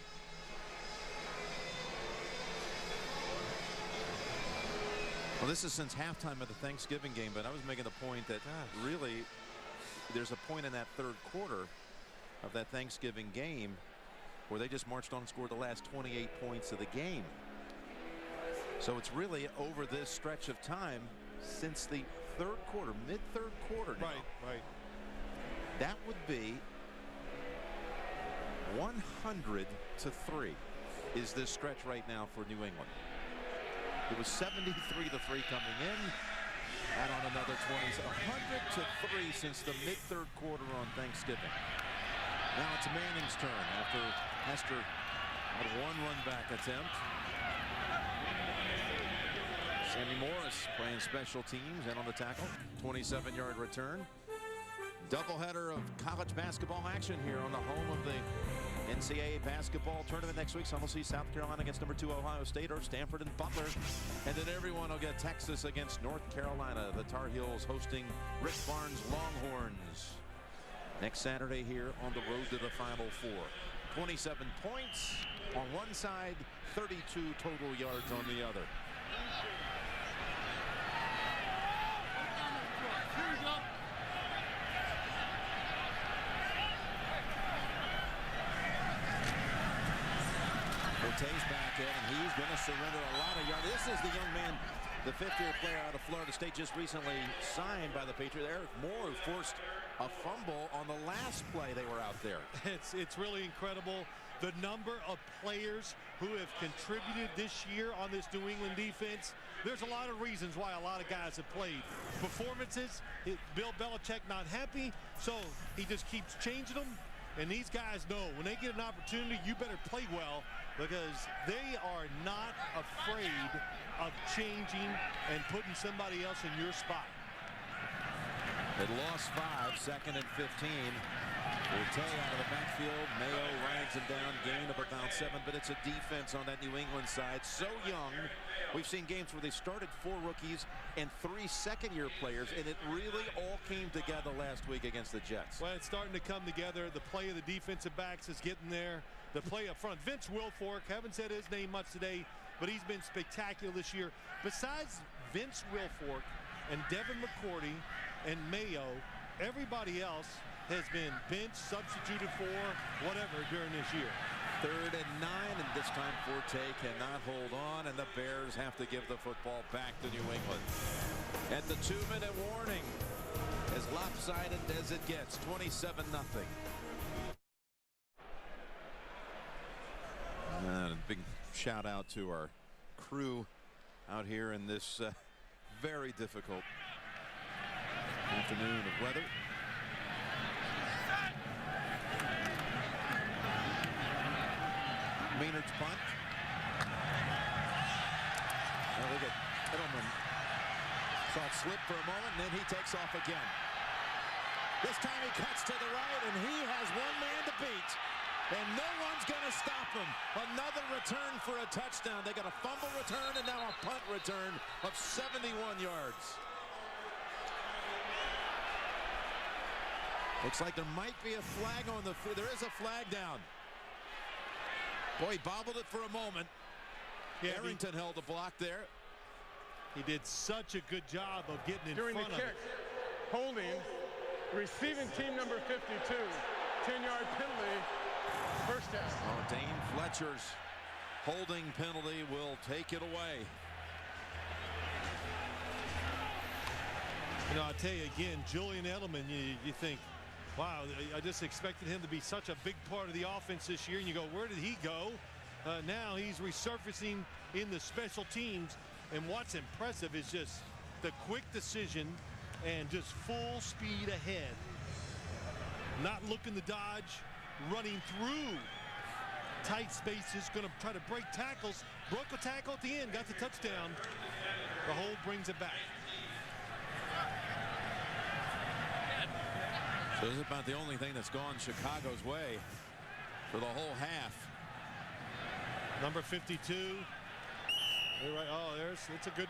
Well, this is since halftime of the Thanksgiving game, but I was making the point that really there's a point in that third quarter of that Thanksgiving game where they just marched on and scored the last 28 points of the game. So it's really over this stretch of time since the third quarter, mid-third quarter now. Right. That would be 100-3 is this stretch right now for New England. It was 73-3 coming in. Add on another 20. 100-3 since the mid-third quarter on Thanksgiving. Now it's Manning's turn after Hester had 1 run-back attempt. Sammy Morris playing special teams and on the tackle. 27-yard return. Doubleheader of college basketball action here on the home of the NCAA basketball tournament next week. Some will see South Carolina against number 2 Ohio State or Stanford and Butler. And then everyone will get Texas against North Carolina. The Tar Heels hosting Rick Barnes' Longhorns next Saturday here on the road to the Final Four. 27 points on one side, 32 total yards on the other. Forte's back in, and he's going to surrender a lot of yards. This is the young man, the 5th-year player out of Florida State, just recently signed by the Patriots. Eric Moore, who forced a fumble on the last play they were out there. It's really incredible the number of players who have contributed this year on this New England defense. There's a lot of reasons why a lot of guys have played. Performances, Bill Belichick not happy, so he just keeps changing them. And these guys know when they get an opportunity, you better play well, because they are not afraid of changing and putting somebody else in your spot. It lost 5, 2nd and 15. Forte out of the backfield. Mayo rags him down, gain of about 7, but it's a defense on that New England side so young. We've seen games where they started 4 rookies and 3 second-year players, and it really all came together last week against the Jets. Well, it's starting to come together. The play of the defensive backs is getting there. The play up front. Vince Wilfork, haven't said his name much today, but he's been spectacular this year. Besides Vince Wilfork and Devin McCourty and Mayo, everybody else has been benched, substituted for, whatever during this year. 3rd and 9, and this time Forte cannot hold on, and the Bears have to give the football back to New England. At the 2-minute warning, as lopsided as it gets, 27-0. A big shout out to our crew out here in this very difficult afternoon of weather. Maynard's punt. Now look at Edelman. Saw it slip for a moment, and then he takes off again. This time he cuts to the right, and he has one man to beat. And no one's going to stop him. Another return for a touchdown. They got a fumble return and now a punt return of 71 yards. Looks like there might be a flag on the field. There is a flag down. Boy, he bobbled it for a moment. Yeah, Arrington held the block there. He did such a good job of getting in During front the of kick, it. holding, receiving team number 52, 10-yard penalty, first down. Oh, Dane Fletcher's holding penalty will take it away. You know, I'll tell you again, Julian Edelman, you think, wow, I just expected him to be such a big part of the offense this year. And you go, where did he go? Now he's resurfacing in the special teams. And what's impressive is just the quick decision and just full speed ahead. Not looking to dodge, running through tight spaces, going to try to break tackles. Broke a tackle at the end, got the touchdown. The hold brings it back. So this is about the only thing that's gone Chicago's way for the whole half. Number 52. Right. Oh, it's a good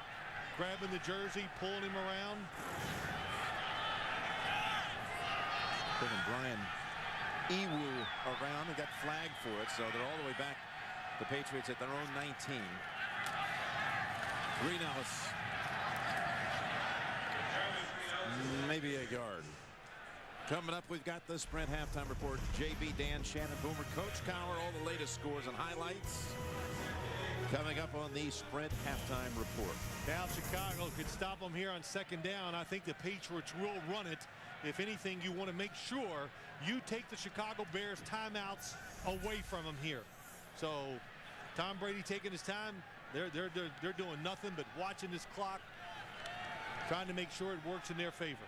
grab in the jersey, pulling him around. Putting Brian Ewu around. They got flagged for it, so they're all the way back. The Patriots at their own 19. Greenellis. Maybe a yard. Coming up, we've got the Sprint halftime report. JB, Dan, Shannon, Boomer, Coach Cowher, all the latest scores and highlights. Coming up on the Sprint halftime report. Now Chicago could stop them here on second down. I think the Patriots will run it. If anything, you want to make sure you take the Chicago Bears timeouts away from them here. So Tom Brady taking his time. They're doing nothing but watching this clock, trying to make sure it works in their favor.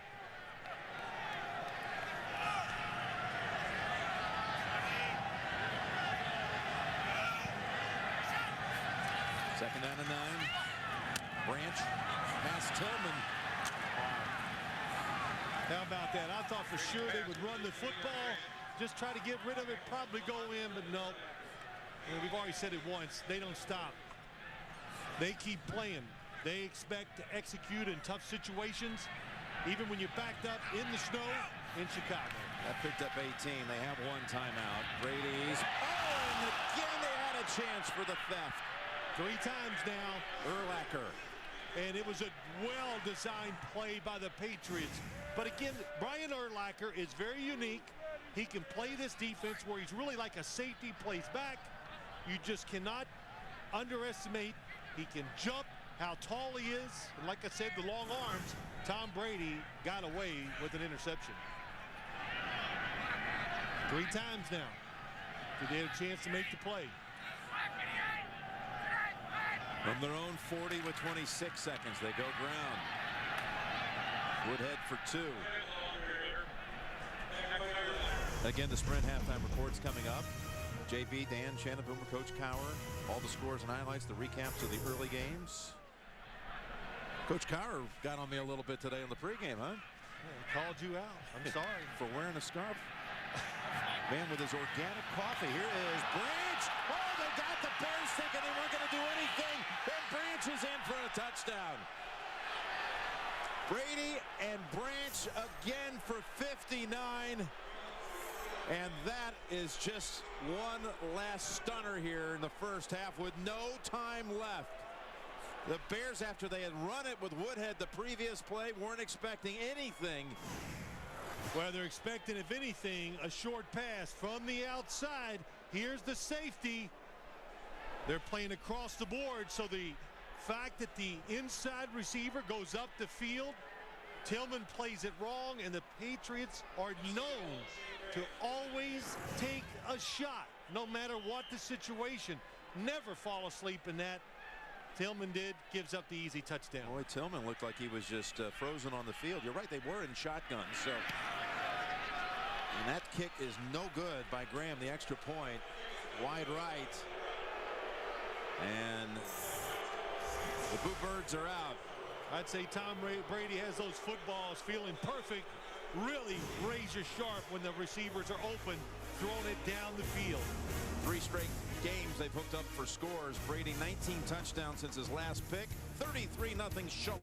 Second down and 9. Branch past Tillman. How about that? I thought for sure they would run the football, just try to get rid of it, probably go in, but no. And we've already said it once, they don't stop. They keep playing. They expect to execute in tough situations, even when you're backed up in the snow in Chicago. That picked up 18. They have one timeout. Brady's. Oh, and again they had a chance for the theft. 3 times now. Urlacher. And it was a well-designed play by the Patriots. But again, Brian Urlacher is very unique. He can play this defense where he's really like a safety, plays back. You just cannot underestimate. He can jump, how tall he is. And like I said, the long arms. Tom Brady got away with an interception. 3 times now. Did they have a chance to make the play? From their own 40 with 26 seconds, they go ground. Woodhead for 2. Again, the Sprint halftime report's coming up. JB, Dan, Shannon, Boomer, Coach Cowher. All the scores and highlights, the recaps of the early games. Coach Cowher got on me a little bit today on the pregame, huh? Yeah, called you out. I'm sorry. For wearing a scarf. Man with his organic coffee. Here is Branch. Oh, they got the Bears thinking they weren't going to do anything. And Branch is in for a touchdown. Brady and Branch again for 59. And that is just one last stunner here in the first half with no time left. The Bears, after they had run it with Woodhead the previous play, weren't expecting anything. Well, they're expecting, if anything, a short pass from the outside. Here's the safety. They're playing across the board, so the fact that the inside receiver goes up the field, Tillman plays it wrong, and the Patriots are known to always take a shot, no matter what the situation. Never fall asleep in that. Tillman did, gives up the easy touchdown. Boy, Tillman looked like he was just frozen on the field. You're right, they were in shotgun. So, and that kick is no good by Graham, the extra point. Wide right. And the Boo Birds are out. I'd say Tom Brady has those footballs feeling perfect, really razor sharp when the receivers are open, throwing it down the field. 3 straight games they've hooked up for scores. Brady 19 touchdowns since his last pick. 33-0 show.